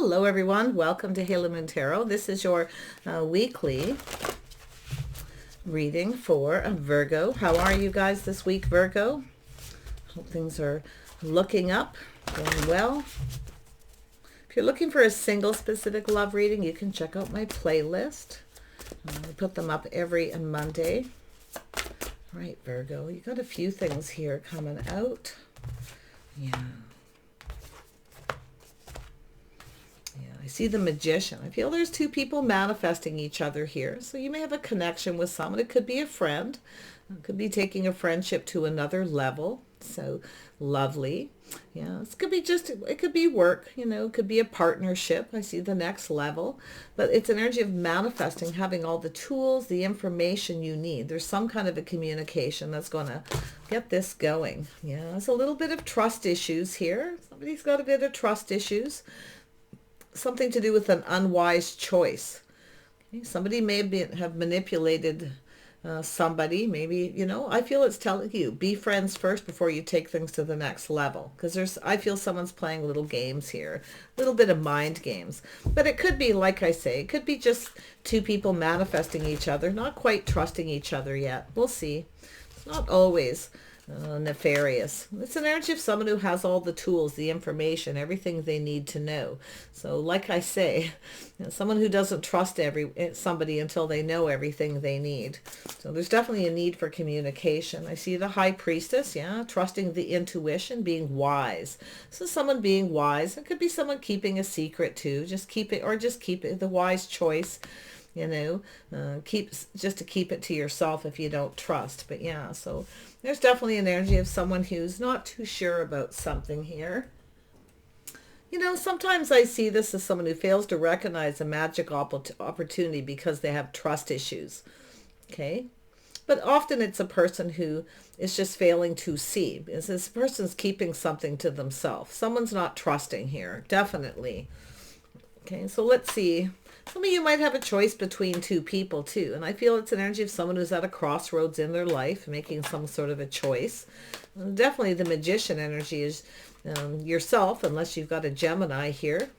Hello everyone, welcome to Halo Moon Tarot. This is your weekly reading for Virgo. How are you guys this week, Virgo? Hope things are looking up, going well. If you're looking for a single specific love reading, you can check out my playlist. I put them up every Monday. All right, Virgo, you got a few things here coming out. Yeah. I see the Magician. I feel there's two people manifesting each other here. So you may have a connection with someone. It could be a friend. It could be taking a friendship to another level. So lovely. Yeah, it could be it could be work, it could be a partnership. I see the next level. But it's an energy of manifesting, having all the tools, the information you need. There's some kind of a communication that's going to get this going. Yeah, there's a little bit of trust issues here. Somebody's got a bit of trust issues. Something to do with an unwise choice. Okay? Somebody may have manipulated somebody. Maybe, I feel it's telling you, be friends first before you take things to the next level. Because I feel someone's playing little games here. A little bit of mind games. But it could be, like I say, it could be just two people manifesting each other, not quite trusting each other yet. We'll see. It's not always nefarious. It's an energy of someone who has all the tools, the information, everything they need to know. So like I say, someone who doesn't trust somebody until they know everything they need. So there's definitely a need for communication. I see the High Priestess, trusting the intuition, being wise. So someone being wise. It could be someone keeping a secret too. Just keep it, the wise choice. Just to keep it to yourself if you don't trust. But yeah, so there's definitely an energy of someone who's not too sure about something here. Sometimes I see this as someone who fails to recognize a magic opportunity because they have trust issues. Okay. But often it's a person who is just failing to see. This person's keeping something to themselves. Someone's not trusting here. Definitely. Okay. So let's see. Some of you might have a choice between two people too. And I feel it's an energy of someone who's at a crossroads in their life, making some sort of a choice. And definitely the Magician energy is yourself, unless you've got a Gemini here.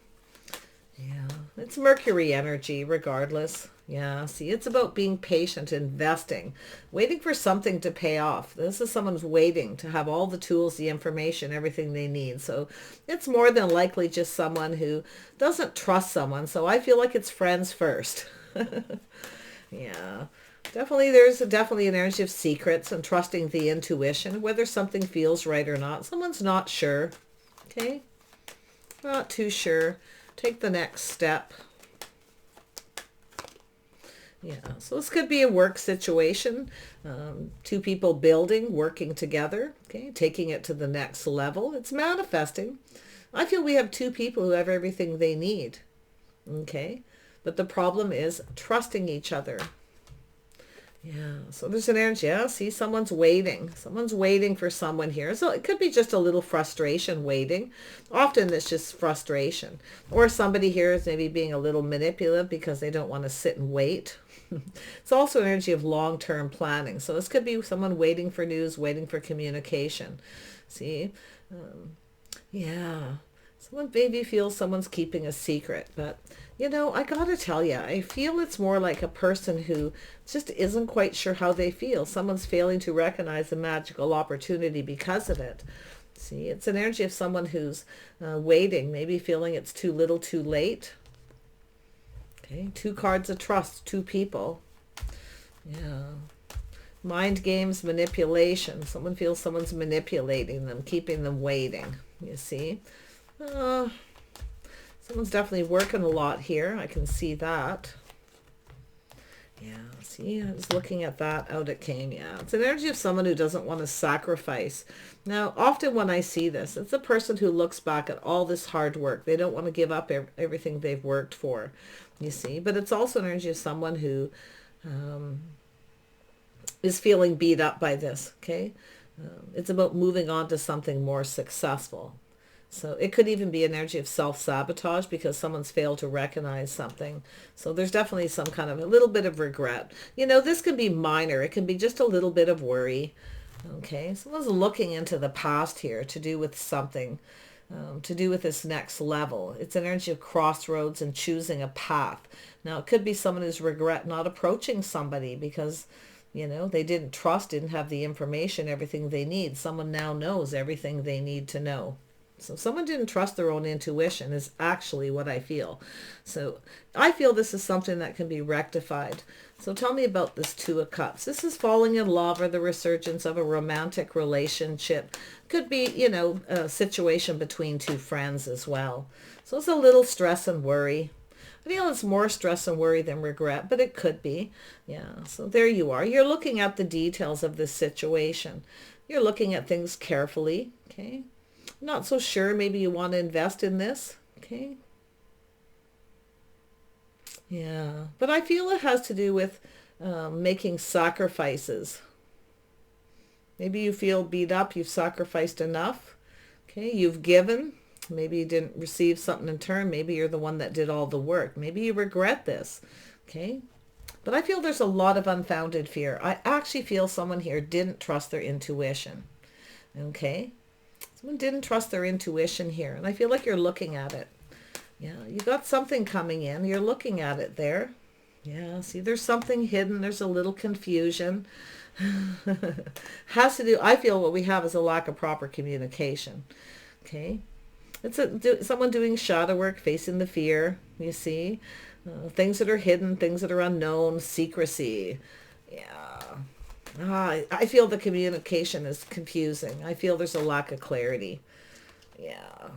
Yeah, it's Mercury energy regardless. Yeah, see, it's about being patient, investing, waiting for something to pay off. This is someone who's waiting to have all the tools, the information, everything they need. So it's more than likely just someone who doesn't trust someone. So I feel like it's friends first. Yeah, definitely there's definitely an energy of secrets and trusting the intuition, whether something feels right or not. Someone's not sure. Okay, not too sure. Take the next step. Yeah, so this could be a work situation, two people building, working together, okay, taking it to the next level. It's manifesting. I feel we have two people who have everything they need, okay, but the problem is trusting each other. Yeah, so there's an energy. Yeah, see, someone's waiting. Someone's waiting for someone here. So it could be just a little frustration waiting. Often it's just frustration. Or somebody here is maybe being a little manipulative because they don't want to sit and wait. It's also an energy of long-term planning. So this could be someone waiting for news, waiting for communication. See? Yeah. Someone maybe feels someone's keeping a secret, but I gotta tell you, I feel it's more like a person who just isn't quite sure how they feel. Someone's failing to recognize the magical opportunity because of it. See, it's an energy of someone who's waiting, maybe feeling it's too little too late. Okay, two cards of trust, two people. Yeah. Mind games, manipulation. Someone feels someone's manipulating them, keeping them waiting, you see. Someone's definitely working a lot here. I can see that. Yeah, see, I was looking at that. Out it came. Yeah, it's an energy of someone who doesn't want to sacrifice. Now, often when I see this, it's a person who looks back at all this hard work. They don't want to give up everything they've worked for, you see. But it's also an energy of someone who is feeling beat up by this, okay? It's about moving on to something more successful. So it could even be an energy of self-sabotage because someone's failed to recognize something. So there's definitely some kind of a little bit of regret. This can be minor. It can be just a little bit of worry. Okay, someone's looking into the past here to do with something to do with this next level. It's an energy of crossroads and choosing a path. Now, it could be someone who's regret not approaching somebody because, you know, they didn't trust, didn't have the information, everything they need. Someone now knows everything they need to know. So someone didn't trust their own intuition is actually what I feel. So I feel this is something that can be rectified. So tell me about this Two of Cups. This is falling in love or the resurgence of a romantic relationship. Could be, you know, a situation between two friends as well. So it's a little stress and worry. I feel it's more stress and worry than regret, but it could be. Yeah, so there you are. You're looking at the details of this situation. You're looking at things carefully, okay? Not so sure. Maybe you want to invest in this, okay? Yeah, but I feel it has to do with making sacrifices. Maybe you feel beat up, you've sacrificed enough, okay? You've given. Maybe you didn't receive something in turn. Maybe you're the one that did all the work. Maybe you regret this, okay? But I feel there's a lot of unfounded fear. I actually feel someone here didn't trust their intuition, okay? Someone didn't trust their intuition here, and I feel like you're looking at it. Yeah, you got something coming in. You're looking at it there. Yeah, see, there's something hidden. There's a little confusion. Has to do, I feel what we have is a lack of proper communication, okay? It's someone doing shadow work, facing the fear, you see. Things that are hidden, things that are unknown, secrecy. Yeah. I feel the communication is confusing. I feel there's a lack of clarity. Yeah.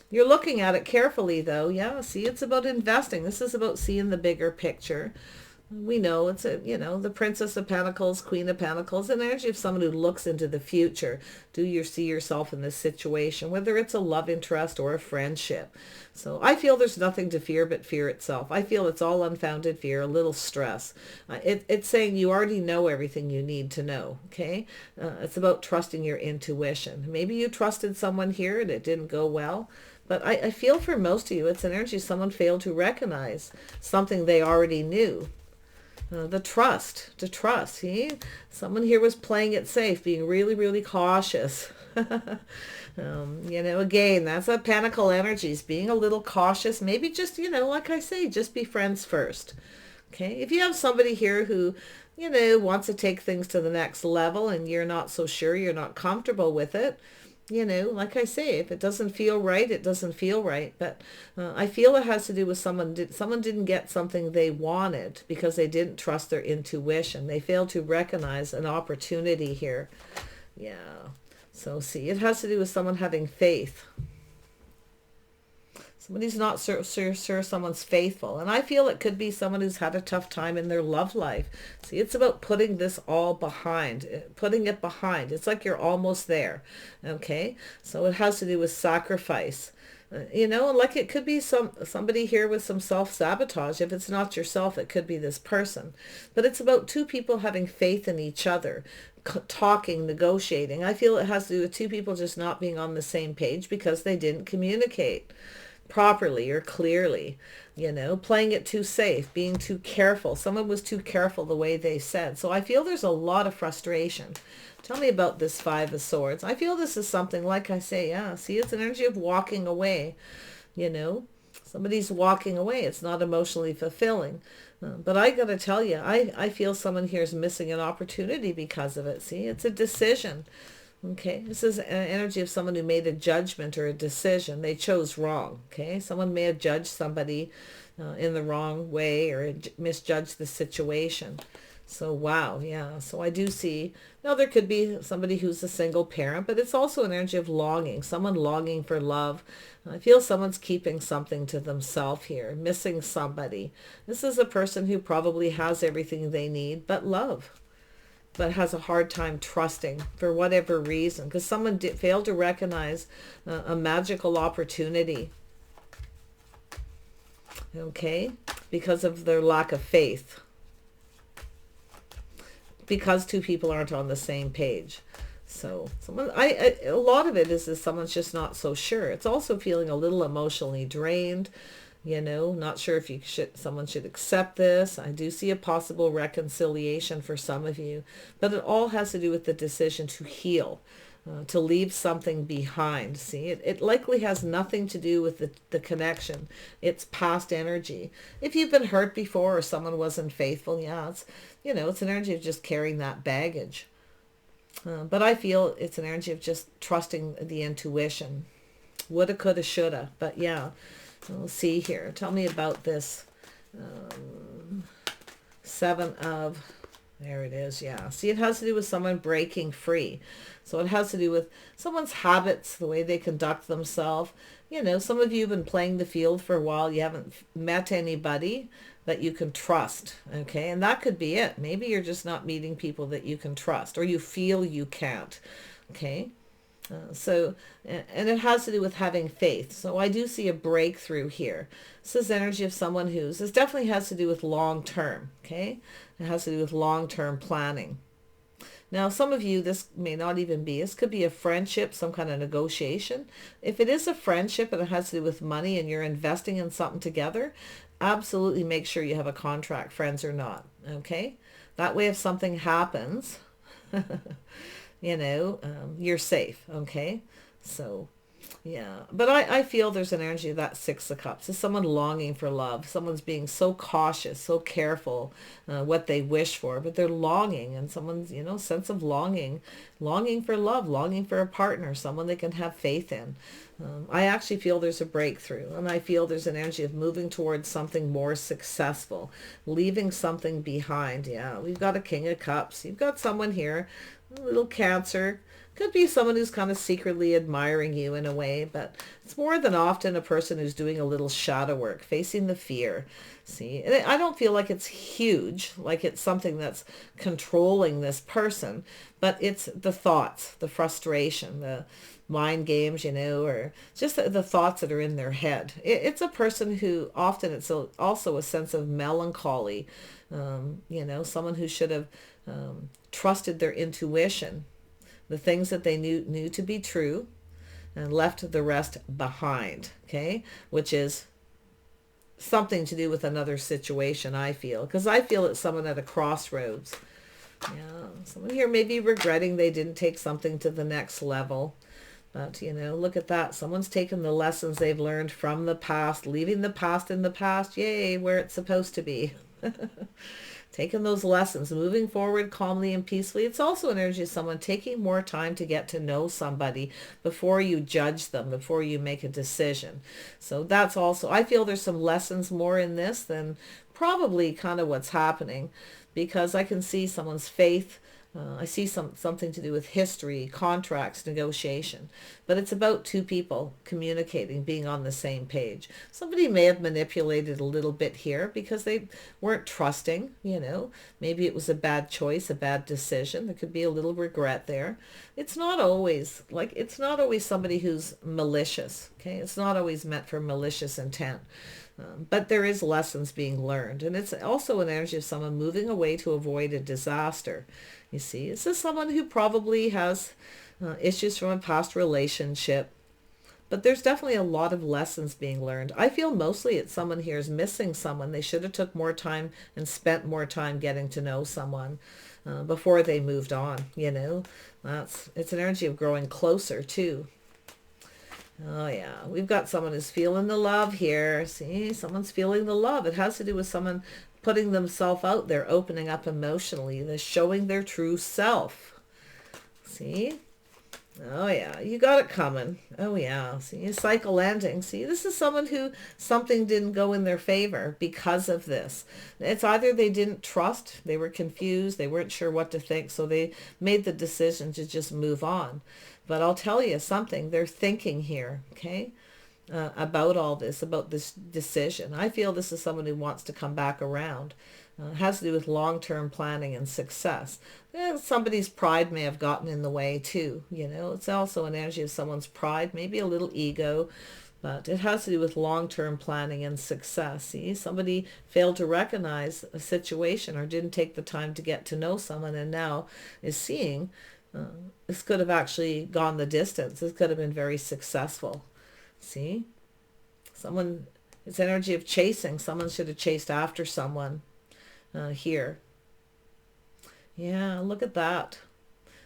You're looking at it carefully, though. Yeah, see, it's about investing. This is about seeing the bigger picture. We know it's the Princess of Pentacles, Queen of Pentacles, an energy of someone who looks into the future. Do you see yourself in this situation, whether it's a love interest or a friendship? So I feel there's nothing to fear but fear itself. I feel it's all unfounded fear, a little stress. It's saying you already know everything you need to know, okay? It's about trusting your intuition. Maybe you trusted someone here and it didn't go well. But I feel for most of you, it's an energy someone failed to recognize something they already knew. The trust. See? Someone here was playing it safe, being really, really cautious. Again, that's a pentacle energies, being a little cautious. Maybe just, like I say, just be friends first. Okay? If you have somebody here who, wants to take things to the next level and you're not so sure, you're not comfortable with it, like I say, if it doesn't feel right, it doesn't feel right. But I feel it has to do with someone didn't get something they wanted because they didn't trust their intuition. They failed to recognize an opportunity here. Yeah. So see, it has to do with someone having faith. Somebody's not sure someone's faithful. And I feel it could be someone who's had a tough time in their love life. See, it's about putting this all behind, putting it behind. It's like you're almost there. Okay? So it has to do with sacrifice. Like it could be somebody here with some self-sabotage. If it's not yourself, it could be this person. But it's about two people having faith in each other, talking, negotiating. I feel it has to do with two people just not being on the same page because they didn't communicate properly or clearly, playing it too safe, being too careful. Someone was too careful the way they said. So I feel there's a lot of frustration. Tell me about this Five of Swords. I feel this is something, like I say, yeah, see, it's an energy of walking away, Somebody's walking away. It's not emotionally fulfilling. But I got to tell you, I feel someone here is missing an opportunity because of it. See, it's a decision. Okay, this is an energy of someone who made a judgment or a decision. They chose wrong. Okay, someone may have judged somebody in the wrong way or misjudged the situation. So, wow, yeah. So I do see, now there could be somebody who's a single parent, but it's also an energy of longing, someone longing for love. I feel someone's keeping something to themselves here, missing somebody. This is a person who probably has everything they need, but love, but has a hard time trusting for whatever reason, because someone failed to recognize a magical opportunity, okay, because of their lack of faith, because two people aren't on the same page. So a lot of it is someone's just not so sure. It's also feeling a little emotionally drained, not sure if someone should accept this. I do see a possible reconciliation for some of you, but it all has to do with the decision to heal. to leave something behind. See, it likely has nothing to do with the connection. It's past energy. If you've been hurt before or someone wasn't faithful, yeah, it's, it's an energy of just carrying that baggage. But I feel it's an energy of just trusting the intuition. Woulda, coulda, shoulda. But yeah, we'll see here. Tell me about this. Seven of... There it is, yeah. See, it has to do with someone breaking free. So it has to do with someone's habits, the way they conduct themselves. Some of you have been playing the field for a while. You haven't met anybody that you can trust, okay? And that could be it. Maybe you're just not meeting people that you can trust, or you feel you can't, okay? And it has to do with having faith. So I do see a breakthrough here. This is energy of someone this definitely has to do with long term, okay? It has to do with long-term planning. Now, some of you, this may not even be, this could be a friendship, some kind of negotiation. If it is a friendship and it has to do with money and you're investing in something together, absolutely make sure you have a contract, friends or not, okay? That way if something happens, you're safe, okay? So, yeah. But I feel there's an energy of that Six of Cups. It's someone longing for love. Someone's being so cautious, so careful what they wish for, but they're longing, and someone's, sense of longing for love, longing for a partner, someone they can have faith in. I actually feel there's a breakthrough, and I feel there's an energy of moving towards something more successful, leaving something behind. Yeah, we've got a King of Cups. You've got someone here, a little Cancer. Could be someone who's kind of secretly admiring you in a way, but it's more than often a person who's doing a little shadow work, facing the fear. See, and I don't feel like it's huge, like it's something that's controlling this person, but it's the thoughts, the frustration, the mind games, or just the thoughts that are in their head. It's a person who often also a sense of melancholy, someone who should have trusted their intuition, the things that they knew to be true, and left the rest behind, okay? Which is something to do with another situation, I feel. Because I feel it's someone at a crossroads. Yeah, someone here may be regretting they didn't take something to the next level. But, look at that. Someone's taken the lessons they've learned from the past, leaving the past in the past, yay, where it's supposed to be. Taking those lessons, moving forward calmly and peacefully. It's also an energy of someone taking more time to get to know somebody before you judge them, before you make a decision. So that's also, I feel there's some lessons more in this than probably kind of what's happening, because I can see someone's faith. I see something to do with history, contracts, negotiation. But it's about two people communicating, being on the same page. Somebody may have manipulated a little bit here because they weren't trusting, Maybe it was a bad choice, a bad decision. There could be a little regret there. It's not always somebody who's malicious, okay? It's not always meant for malicious intent. But there is lessons being learned. And it's also an energy of someone moving away to avoid a disaster. You see, this is someone who probably has issues from a past relationship. But there's definitely a lot of lessons being learned. I feel mostly it's someone here is missing someone. They should have took more time and spent more time getting to know someone before they moved on, It's an energy of growing closer too. Oh yeah, we've got someone who's feeling the love here. See, someone's feeling the love. It has to do with someone putting themselves out there, opening up emotionally. They're showing their true self. See? Oh yeah, you got it coming. Oh yeah, see, a cycle ending. See, this is someone who something didn't go in their favor because of this. It's either they didn't trust, they were confused, they weren't sure what to think, so they made the decision to just move on. But I'll tell you something, they're thinking here, okay? About all this, about this decision. I feel this is someone who wants to come back around. It has to do with long-term planning and success. Somebody's pride may have gotten in the way too. It's also an energy of someone's pride, maybe a little ego, but it has to do with long-term planning and success. See, somebody failed to recognize a situation or didn't take the time to get to know someone, and now is seeing this could have actually gone the distance. This could have been very successful. See? It's energy of chasing. Someone should have chased after someone here. Yeah, look at that.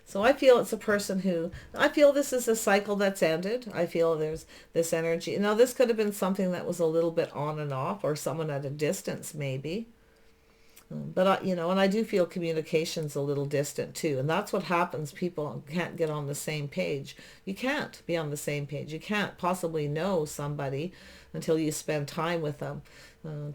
So I feel it's a person who, I feel this is a cycle that's ended. I feel there's this energy. Now, this could have been something that was a little bit on and off, or someone at a distance maybe. But you know, and I do feel communication's a little distant too. And that's what happens. People can't get on the same page. You can't be on the same page. You can't possibly know somebody until you spend time with them.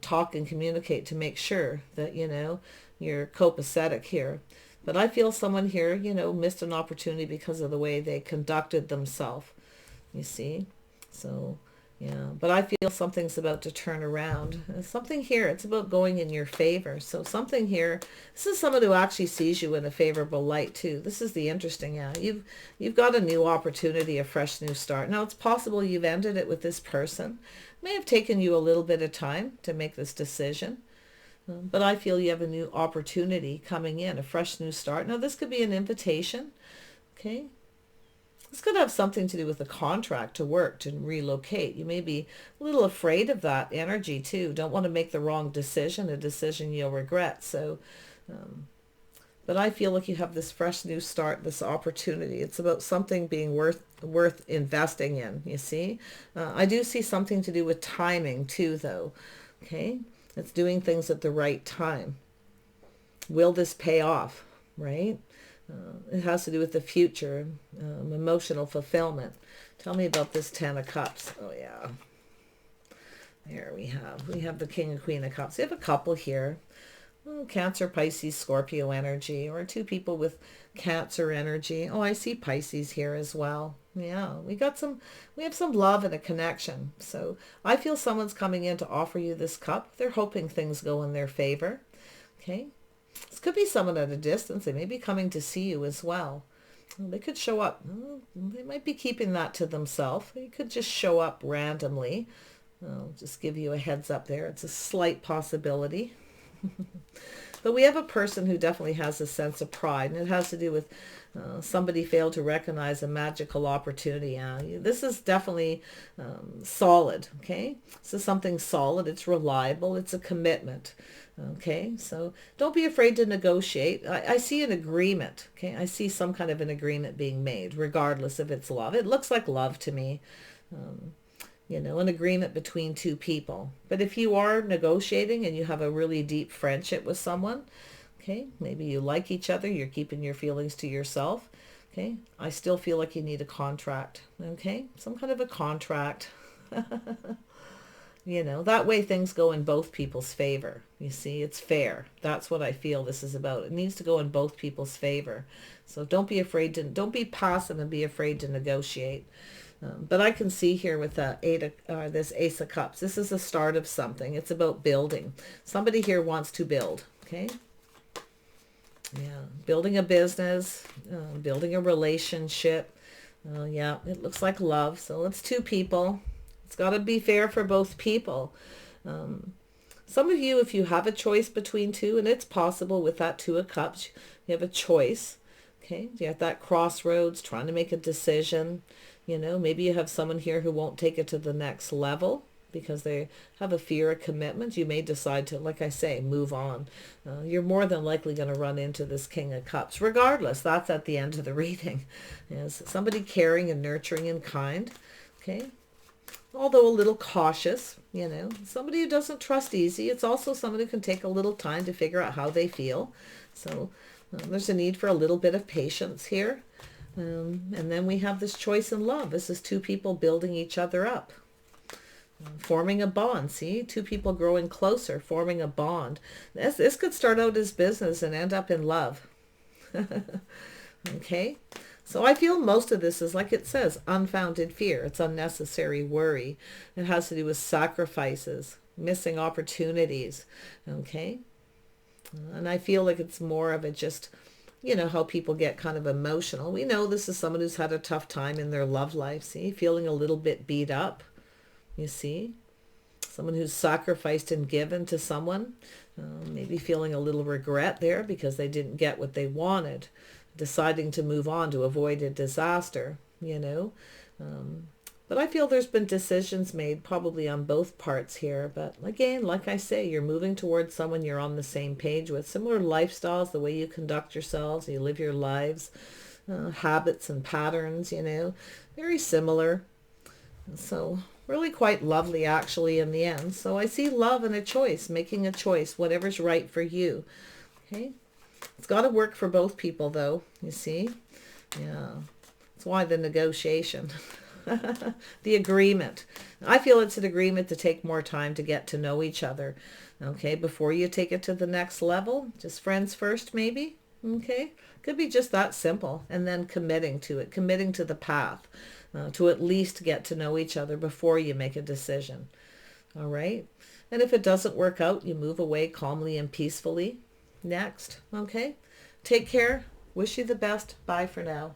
Talk and communicate to make sure that, you know, you're copacetic here. But I feel someone here, you know, missed an opportunity because of the way they conducted themselves, you see. So, yeah, but I feel something's about to turn around. Something here, it's about going in your favor. So something here, this is someone who actually sees you in a favorable light too. This is the interesting, yeah. You've got a new opportunity, a fresh new start. Now, it's possible you've ended it with this person. It may have taken you a little bit of time to make this decision. But I feel you have a new opportunity coming in, a fresh new start. Now, this could be an invitation, okay? This could have something to do with a contract to work, to relocate. You may be a little afraid of that energy too. Don't want to make the wrong decision, a decision you'll regret. So, but I feel like you have this fresh new start, this opportunity. It's about something being worth investing in, you see? I do see something to do with timing too, though, okay? It's doing things at the right time. Will this pay off, right? It has to do with the future, emotional fulfillment. Tell me about this Ten of Cups. Oh, yeah. There we have the King and Queen of Cups. We have a couple here. Oh, Cancer, Pisces, Scorpio energy, or two people with Cancer energy. Oh, I see Pisces here as well. Yeah, we have some love and a connection. So I feel someone's coming in to offer you this cup. They're hoping things go in their favor. Okay. This could be someone at a distance. They may be coming to see you as well. They could show up. They might be keeping that to themselves. They could just show up randomly. I'll just give you a heads up there. It's a slight possibility. But we have a person who definitely has a sense of pride, and it has to do with somebody failed to recognize a magical opportunity. This is definitely solid, okay? This is something solid. It's reliable. It's a commitment, okay? So don't be afraid to negotiate. I see an agreement, okay? I see some kind of an agreement being made, regardless if it's love. It looks like love to me. You know, an agreement between two people. But if you are negotiating and you have a really deep friendship with someone, okay, maybe you like each other, you're keeping your feelings to yourself, okay, I still feel like you need a contract, okay, some kind of a contract. You know, that way things go in both people's favor. You see, it's fair. That's what I feel this is about. It needs to go in both people's favor. So don't be afraid to, don't be passive and be afraid to negotiate. But I can see here with this Ace of Cups, this is the start of something. It's about building. Somebody here wants to build, okay? Yeah, building a business, building a relationship. Yeah, it looks like love. So it's two people. It's got to be fair for both people. Some of you, if you have a choice between two, and it's possible with that Two of Cups, you have a choice, okay? You're at that crossroads trying to make a decision. You know, maybe you have someone here who won't take it to the next level because they have a fear of commitment. You may decide to, like I say, move on. You're more than likely going to run into this King of Cups. Regardless, that's at the end of the reading. Is somebody caring and nurturing and kind, okay? Although a little cautious, you know. Somebody who doesn't trust easy. It's also somebody who can take a little time to figure out how they feel. So there's a need for a little bit of patience here. And then we have this choice in love. This is two people building each other up, forming a bond. See, two people growing closer, forming a bond. This could start out as business and end up in love. Okay, so I feel most of this is, like it says, unfounded fear. It's unnecessary worry. It has to do with sacrifices, missing opportunities. Okay, and I feel like it's more of a just, you know, how people get kind of emotional. We know this is someone who's had a tough time in their love life, see, feeling a little bit beat up, you see. Someone who's sacrificed and given to someone, maybe feeling a little regret there because they didn't get what they wanted, deciding to move on to avoid a disaster, you know. But I feel there's been decisions made probably on both parts here. But again, like I say, you're moving towards someone you're on the same page with. Similar lifestyles, the way you conduct yourselves, you live your lives. habits and patterns, very similar. So really quite lovely actually in the end. So I see love and a choice, making a choice, whatever's right for you. Okay. It's got to work for both people though, you see. Yeah. That's why the negotiation, the agreement. I feel it's an agreement to take more time to get to know each other. Okay. Before you take it to the next level, just friends first, maybe. Okay. Could be just that simple. And then committing to it, committing to the path. To at least get to know each other before you make a decision. All right. And if it doesn't work out, you move away calmly and peacefully. Next. Okay. Take care. Wish you the best. Bye for now.